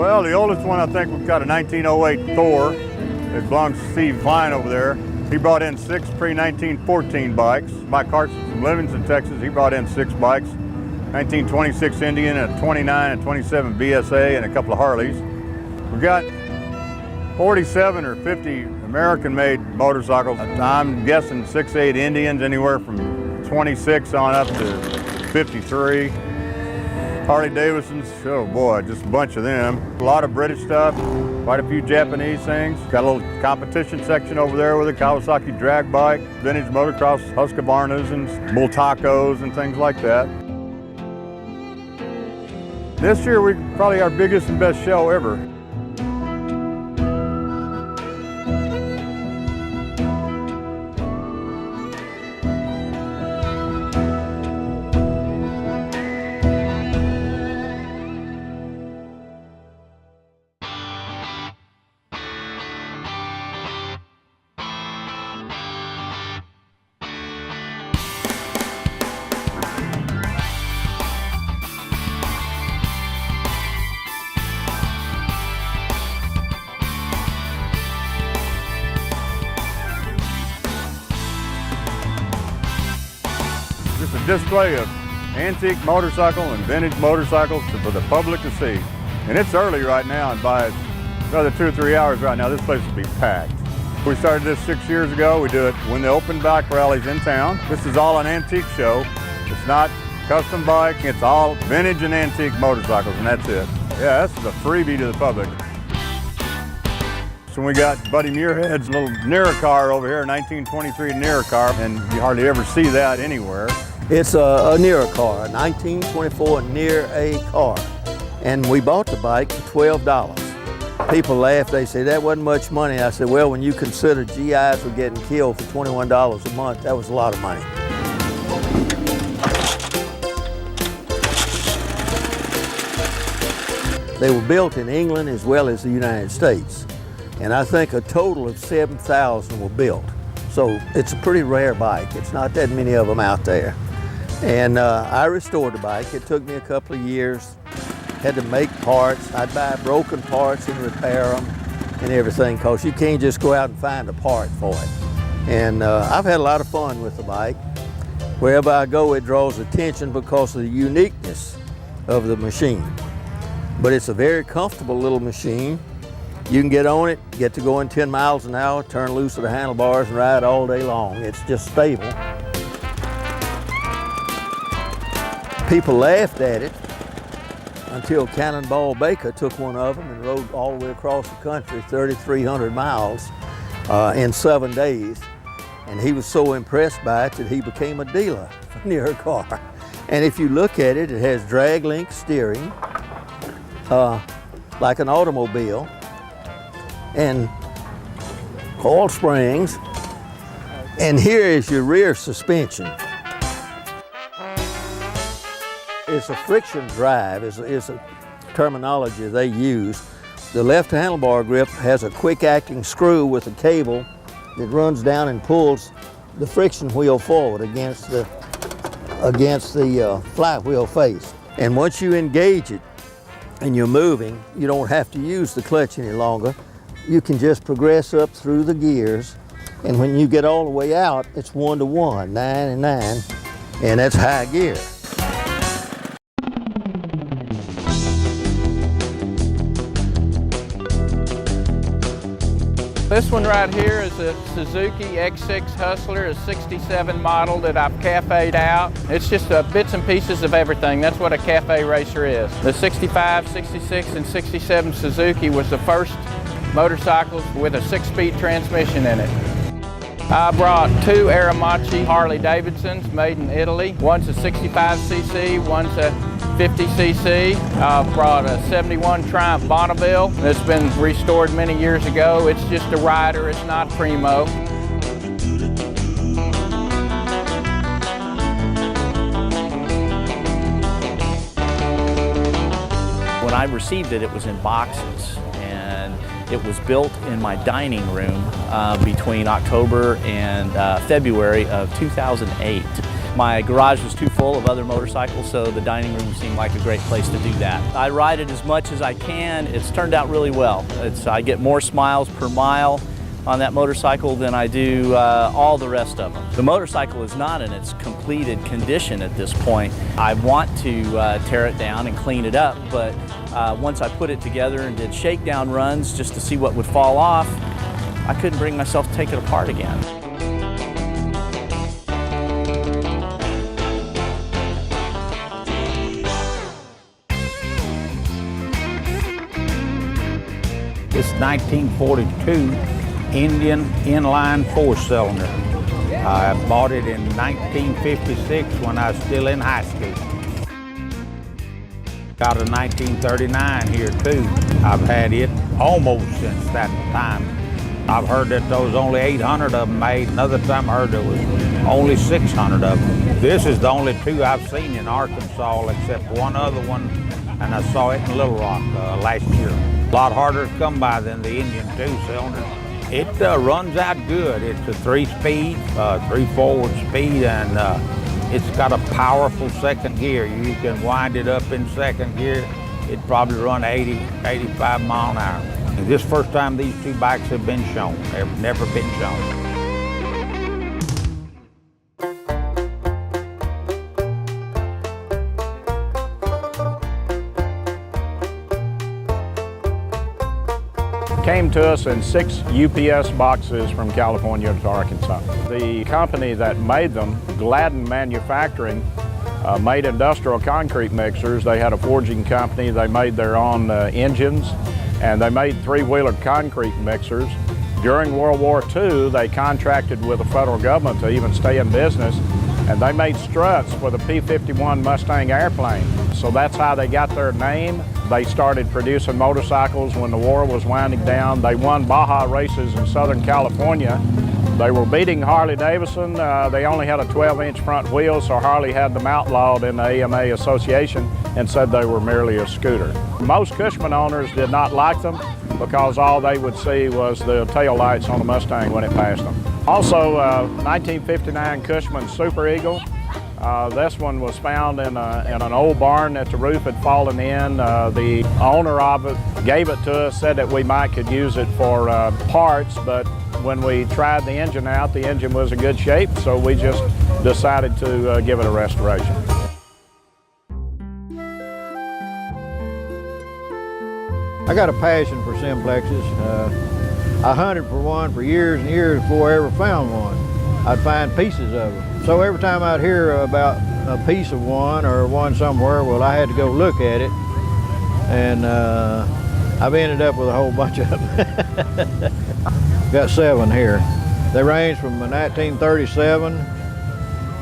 Well, the oldest one I think we've got a 1908 Thor. It belongs to Steve Klein over there. He brought in 6 pre-1914 bikes. Mike Carson from Livingston, Texas, he brought in 6 bikes. 1926 Indian, a 29 and 27 BSA, and a couple of Harleys. We've got 47 or 50 American-made motorcycles. I'm guessing 6'8" Indians, anywhere from 26 on up to 53. Harley Davidsons, oh boy, just a bunch of them. A lot of British stuff, quite a few Japanese things. Got a little competition section over there with a Kawasaki drag bike, vintage motocross Husqvarnas and Bultacos and things like that. This year, we probably our biggest and best show ever. Just a display of antique motorcycle and vintage motorcycles for the public to see. And it's early right now, and by another 2 or 3 hours right now, this place will be packed. We started this 6 years ago. We do it when they open bike rallies in town. This is all an antique show. It's not custom bike, it's all vintage and antique motorcycles, and that's it. Yeah, this is a freebie to the public. So we got Buddy Muirhead's little Nera car over here, 1923 Nera car, and you hardly ever see that anywhere. It's a Nera car, a 1924 Nera car. And we bought the bike for $12. People laughed, they said, that wasn't much money. I said, well, when you consider GIs were getting killed for $21 a month, that was a lot of money. They were built in England as well as the United States. And I think a total of 7,000 were built. So it's a pretty rare bike. It's not that many of them out there. And I restored the bike. It took me a couple of years. Had to make parts. I'd buy broken parts and repair them and everything, because you can't just go out and find a part for it. And I've had a lot of fun with the bike. Wherever I go, it draws attention because of the uniqueness of the machine. But it's a very comfortable little machine. You can get on it, get to going 10 miles an hour, turn loose of the handlebars and ride all day long. It's just stable. People laughed at it until Cannonball Baker took one of them and rode all the way across the country, 3,300 miles in 7 days. And he was so impressed by it that he became a dealer for Nera car. And if you look at it, it has drag link steering, like an automobile, and coil springs. And here is your rear suspension. It's a friction drive, is a terminology they use. The left handlebar grip has a quick acting screw with a cable that runs down and pulls the friction wheel forward against the flywheel face. And once you engage it and you're moving, you don't have to use the clutch any longer. You can just progress up through the gears. And when you get all the way out, it's 1-to-1, 9 and 9, and that's high gear. This one right here is a Suzuki X6 Hustler, a 67 model that I've cafe'd out. It's just bits and pieces of everything. That's what a cafe racer is. The 65, 66, and 67 Suzuki was the first motorcycles with a 6-speed transmission in it. I brought 2 Aramachi Harley Davidsons made in Italy. One's a 65cc, one's a 50cc. I brought a 71 Triumph Bonneville that's been restored many years ago. It's just a rider, it's not primo. When I received it, it was in boxes, and it was built in my dining room between October and February of 2008. My garage was too full of other motorcycles, so the dining room seemed like a great place to do that. I ride it as much as I can. It's turned out really well. I get more smiles per mile on that motorcycle than I do all the rest of them. The motorcycle is not in its completed condition at this point. I want to tear it down and clean it up, but once I put it together and did shakedown runs just to see what would fall off, I couldn't bring myself to take it apart again. This 1942 Indian inline four-cylinder. I bought it in 1956 when I was still in high school. Got a 1939 here too. I've had it almost since that time. I've heard that there was only 800 of them made. Another time I heard there was only 600 of them. This is the only two I've seen in Arkansas, except one other one, and I saw it in Little Rock last year. A lot harder to come by than the Indian two-cylinder. It runs out good. It's a 3-speed, 3-forward speed, and it's got a powerful second gear. You can wind it up in second gear. It'd probably run 80, 85 mile an hour. This first time these two bikes have been shown. They've never been shown. Came to us in 6 UPS boxes from California to Arkansas. The company that made them, Gladden Manufacturing, made industrial concrete mixers. They had a forging company. They made their own engines, and they made 3-wheeler concrete mixers. During World War II, they contracted with the federal government to even stay in business, and they made struts for the P-51 Mustang airplane. So that's how they got their name. They started producing motorcycles when the war was winding down. They won Baja races in Southern California. They were beating Harley-Davidson. They only had a 12-inch front wheel, so Harley had them outlawed in the AMA Association and said they were merely a scooter. Most Cushman owners did not like them because all they would see was the tail lights on the Mustang when it passed them. Also, 1959 Cushman Super Eagle. This one was found in an old barn that the roof had fallen in. The owner of it gave it to us, said that we might could use it for parts, but when we tried the engine out, the engine was in good shape, so we just decided to give it a restoration. I got a passion for Simplexes. I hunted for one for years and years before I ever found one. I'd find pieces of them. So every time I'd hear about a piece of one or one somewhere, well, I had to go look at it. And I've ended up with a whole bunch of them. Got 7 here. They range from a 1937,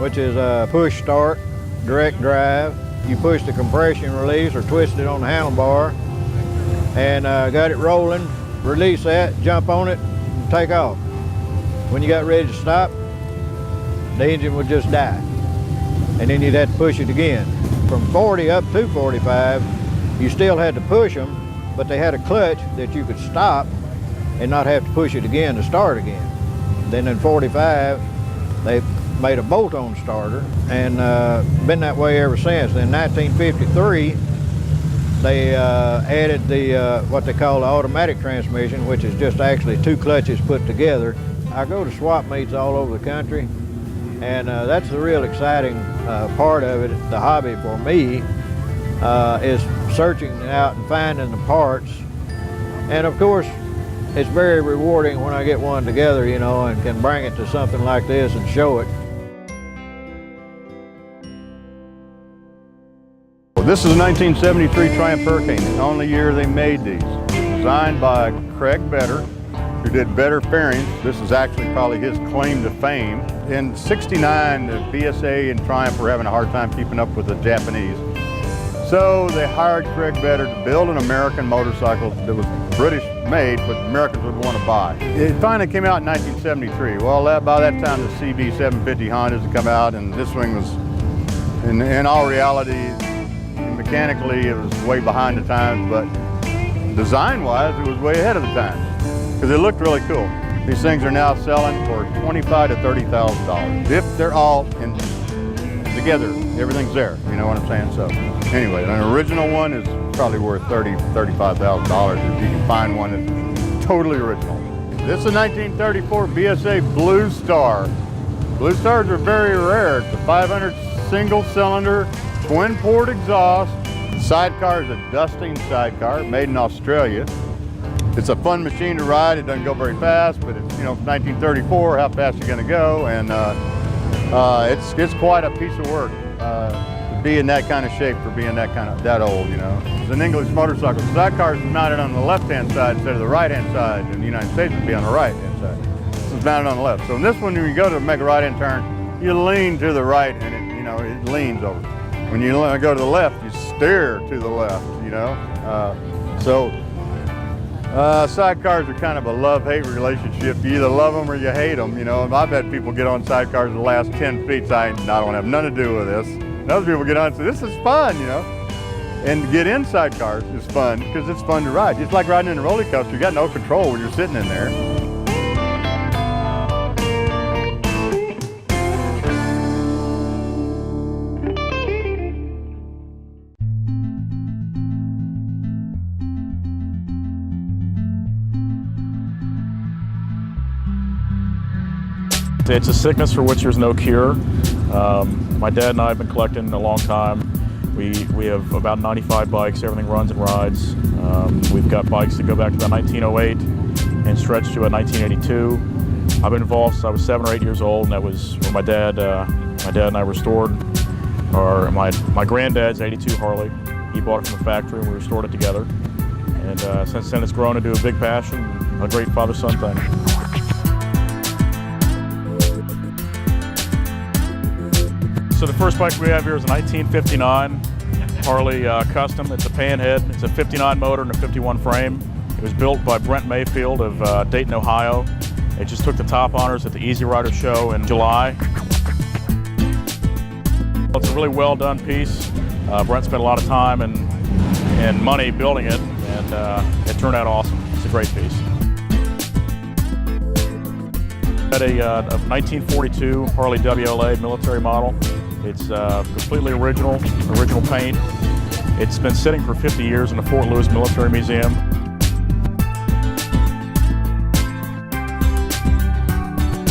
which is a push start, direct drive. You push the compression release or twist it on the handlebar, and got it rolling, release that, jump on it, and take off. When you got ready to stop, the engine would just die. And then you'd have to push it again. From 40 up to 45, you still had to push them, but they had a clutch that you could stop and not have to push it again to start again. Then in 45, they made a bolt-on starter, and been that way ever since. In 1953, they added the what they call the automatic transmission, which is just actually 2 clutches put together. I go to swap meets all over the country, and that's the real exciting part of it. The hobby for me is searching out and finding the parts, and of course, it's very rewarding when I get one together, you know, and can bring it to something like this and show it. This is a 1973 Triumph Hurricane, the only year they made these. Designed by Craig Better, who did Better Fairings. This is actually probably his claim to fame. In '69, the PSA and Triumph were having a hard time keeping up with the Japanese. So they hired Craig Better to build an American motorcycle that was British made, but Americans would want to buy. It finally came out in 1973. Well, by that time the CB 750 Hondas had come out, and this thing was, in all reality, mechanically it was way behind the times, but design-wise it was way ahead of the times because it looked really cool. These things are now selling for $25,000 to $30,000 if they're all in together. Everything's there, you know what I'm saying? So anyway, an original one is probably worth $35,000 if you can find one that's totally original. This is a 1934 BSA Blue Star. Blue Stars are very rare. It's a 500 single cylinder, twin port exhaust. The sidecar is a Dusting sidecar, made in Australia. It's a fun machine to ride. It doesn't go very fast, but it's, you know, 1934, how fast you gonna go? And it's quite a piece of work to be in that kind of shape for being that old, you know. It's an English motorcycle. The sidecar is mounted on the left-hand side instead of the right-hand side. In the United States, it'd be on the right-hand side. This is mounted on the left. So in this one, when you go to make a right-hand turn, you lean to the right, and it leans over. When you go to the left, you steer to the left, you know. Sidecars are kind of a love-hate relationship. You either love them or you hate them, you know. I've had people get on sidecars the last 10 feet. I don't have nothing to do with this. And other people get on and say, this is fun, you know. And to get in sidecars is fun because it's fun to ride. It's like riding in a roller coaster. You got no control when you're sitting in there. It's a sickness for which there's no cure. My dad and I have been collecting a long time. We have about 95 bikes. Everything runs and rides. We've got bikes that go back to about 1908 and stretch to about 1982. I've been involved since I was 7 or 8 years old, and that was when my dad and I restored my granddad's 82 Harley. He bought it from the factory, and we restored it together. And since then, it's grown into a big passion, a great father-son thing. So the first bike we have here is a 1959 Harley Custom. It's a panhead. It's a 59 motor and a 51 frame. It was built by Brent Mayfield of Dayton, Ohio. It just took the top honors at the Easy Rider show in July. It's a really well done piece. Brent spent a lot of time and money building it, and it turned out awesome. It's a great piece. Got a 1942 Harley WLA military model. It's completely original paint. It's been sitting for 50 years in the Fort Lewis Military Museum.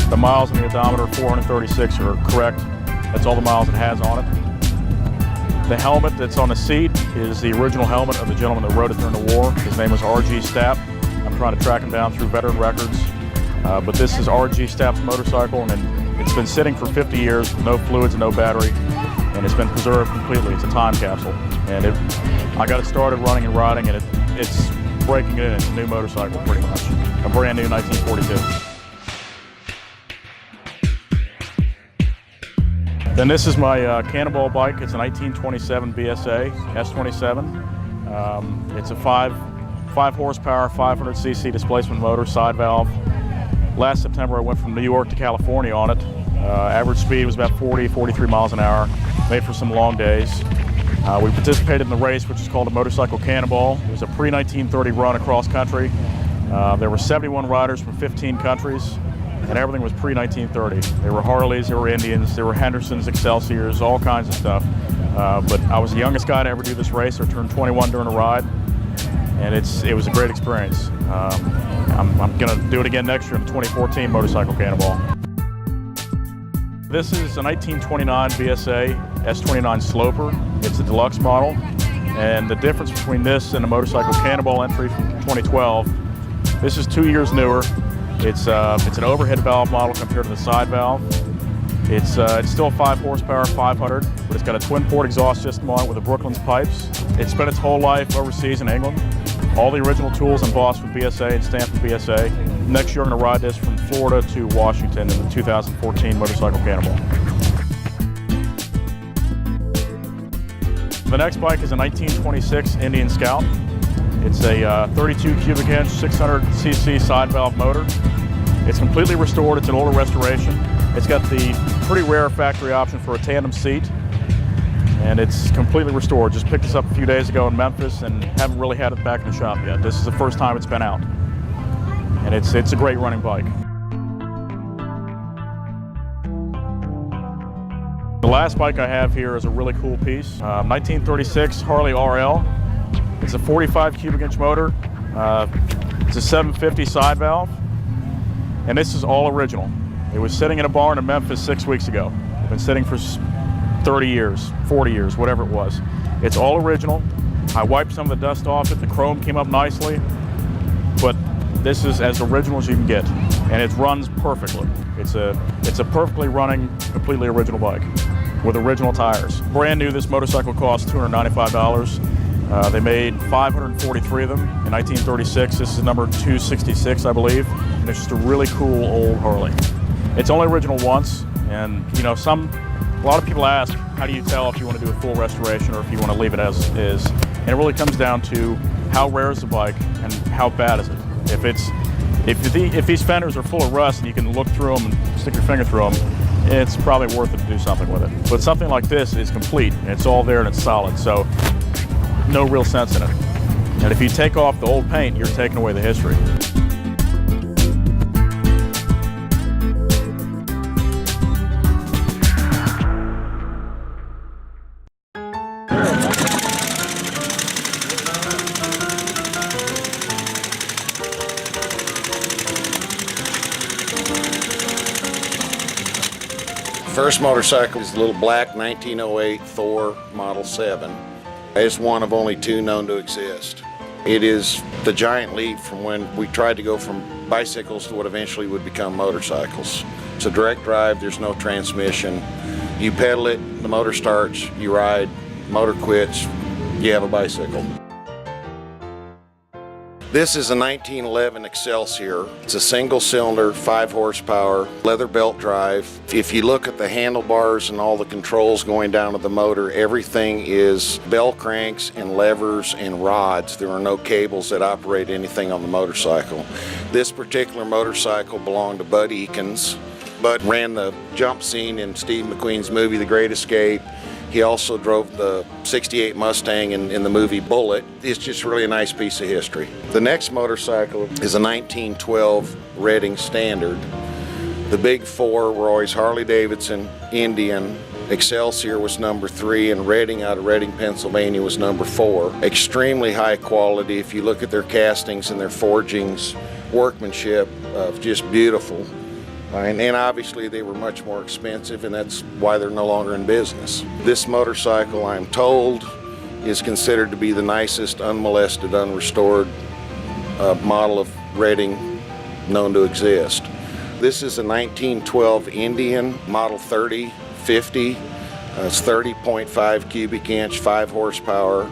The miles on the odometer, 436, are correct. That's all the miles it has on it. The helmet that's on the seat is the original helmet of the gentleman that rode it during the war. His name was R.G. Stapp. I'm trying to track him down through veteran records. But this is R.G. Stapp's motorcycle, and it's been sitting for 50 years with no fluids and no battery, and it's been preserved completely. It's a time capsule. And I got it started running and riding, and it's breaking it in. It's a new motorcycle, pretty much. A brand new 1942. Then this is my Cannonball bike. It's a 1927 BSA S27. It's a 5 horsepower, 500cc displacement motor, side valve. Last September, I went from New York to California on it. Average speed was about 43 miles an hour, made for some long days. We participated in the race, which is called a Motorcycle Cannonball. It was a pre-1930 run across country. There were 71 riders from 15 countries, and everything was pre-1930. There were Harleys, there were Indians, there were Hendersons, Excelsiors, all kinds of stuff. But I was the youngest guy to ever do this race. I turned 21 during a ride, and it was a great experience. I'm going to do it again next year in the 2014 Motorcycle Cannonball. This is a 1929 BSA S29 Sloper. It's a deluxe model, and the difference between this and a Motorcycle Cannonball entry from 2012, this is 2 years newer. It's an overhead valve model compared to the side valve. It's still 5 horsepower, 500, but it's got a twin port exhaust system on it with the Brooklands pipes. It spent its whole life overseas in England. All the original tools embossed with BSA and stamped with BSA. Next year, I'm going to ride this from Florida to Washington in the 2014 Motorcycle Cannonball. The next bike is a 1926 Indian Scout. It's a 32 cubic inch, 600cc side valve motor. It's completely restored. It's an older restoration. It's got the pretty rare factory option for a tandem seat, and it's completely restored. Just picked this up a few days ago in Memphis and haven't really had it back in the shop yet. This is the first time it's been out, and it's a great running bike. The last bike I have here is a really cool piece, 1936 Harley RL. It's a 45 cubic inch motor. It's a 750 side valve, and this is all original. It was sitting in a barn in Memphis 6 weeks ago. It's been sitting for 30 years, 40 years, whatever it was. It's all original. I wiped some of the dust off it. The chrome came up nicely, but this is as original as you can get, and it runs perfectly. It's a perfectly running, completely original bike with original tires. Brand new, this motorcycle cost $295. They made 543 of them in 1936. This is number 266, I believe. And it's just a really cool old Harley. It's only original once, and you know, a lot of people ask, how do you tell if you want to do a full restoration or if you want to leave it as is? And it really comes down to how rare is the bike and how bad is it. If these fenders are full of rust and you can look through them and stick your finger through them, it's probably worth it to do something with it. But something like this is complete, and it's all there and it's solid, so no real sense in it. And if you take off the old paint, you're taking away the history. First motorcycle is the little black 1908 Thor Model 7. It's one of only two known to exist. It is the giant leap from when we tried to go from bicycles to what eventually would become motorcycles. It's a direct drive, there's no transmission. You pedal it, the motor starts, you ride, motor quits, you have a bicycle. This is a 1911 Excelsior. It's a single cylinder, 5 horsepower, leather belt drive. If you look at the handlebars and all the controls going down to the motor, everything is bell cranks and levers and rods. There are no cables that operate anything on the motorcycle. This particular motorcycle belonged to Bud Ekins. Bud ran the jump scene in Steve McQueen's movie The Great Escape. He also drove the '68 Mustang in the movie Bullet. It's just really a nice piece of history. The next motorcycle is a 1912 Redding Standard. The big four were always Harley Davidson, Indian, Excelsior was number 3, and Redding out of Redding, Pennsylvania was number 4. Extremely high quality. If you look at their castings and their forgings, workmanship, just beautiful. And obviously they were much more expensive, and that's why they're no longer in business. This motorcycle, I'm told, is considered to be the nicest, unmolested, unrestored model of Redding known to exist. This is a 1912 Indian Model 3050. It's 30.5 cubic inch, 5 horsepower.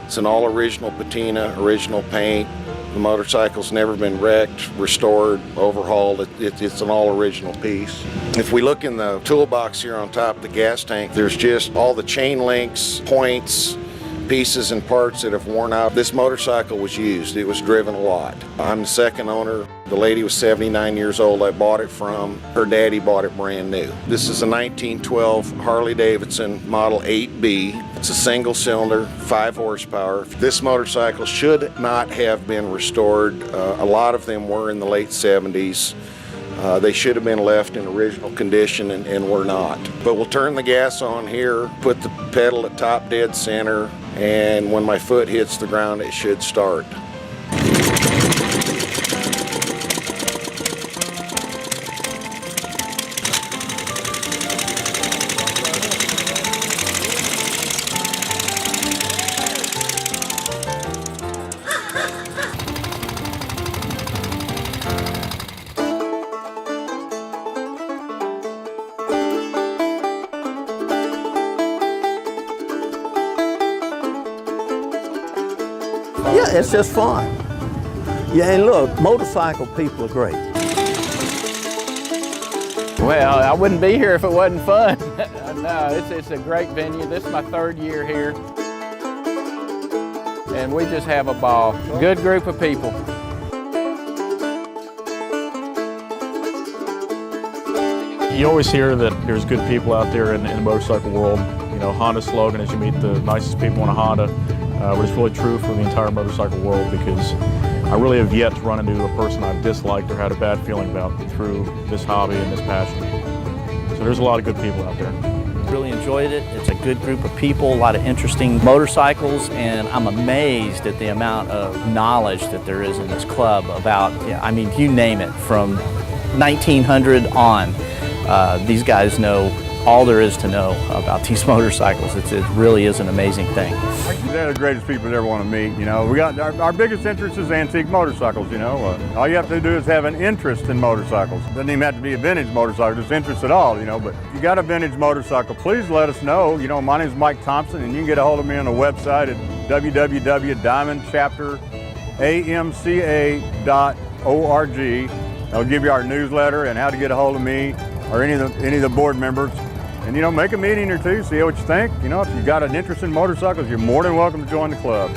It's an all original patina, original paint. The motorcycle's never been wrecked, restored, overhauled. It's an all original piece. If we look in the toolbox here on top of the gas tank, there's just all the chain links, points, pieces and parts that have worn out. This motorcycle was used. It was driven a lot. I'm the second owner. The lady was 79 years old I bought it from. Her daddy bought it brand new. This is a 1912 Harley Davidson Model 8B. It's a single cylinder, 5 horsepower. This motorcycle should not have been restored. A lot of them were in the late 70s. They should have been left in original condition and were not. But we'll turn the gas on here, put the pedal at top dead center, and when my foot hits the ground, it should start. Yeah, it's just fun. Yeah, and look, motorcycle people are great. Well, I wouldn't be here if it wasn't fun. No, it's a great venue. This is my 3rd year here. And we just have a ball. Good group of people. You always hear that there's good people out there in the motorcycle world. You know, Honda's slogan is you meet the nicest people in a Honda. But it's really true for the entire motorcycle world, because I really have yet to run into a person I've disliked or had a bad feeling about through this hobby and this passion. So there's a lot of good people out there. really enjoyed it. It's a good group of people, a lot of interesting motorcycles, and I'm amazed at the amount of knowledge that there is in this club about, I mean, you name it, from 1900 on. These guys know all there is to know about these motorcycles. It really is an amazing thing. They're the greatest people you ever want to meet. You know, we got our biggest interest is antique motorcycles. You know, all you have to do is have an interest in motorcycles. Doesn't even have to be a vintage motorcycle, just interest at all. You know, but if you got a vintage motorcycle, please let us know. You know, my name is Mike Thompson, and you can get a hold of me on the website at www.diamondchapteramca.org. I'll give you our newsletter and how to get a hold of me or any of the board members. And, you know, make a meeting or two, see what you think. You know, if you've got an interest in motorcycles, you're more than welcome to join the club.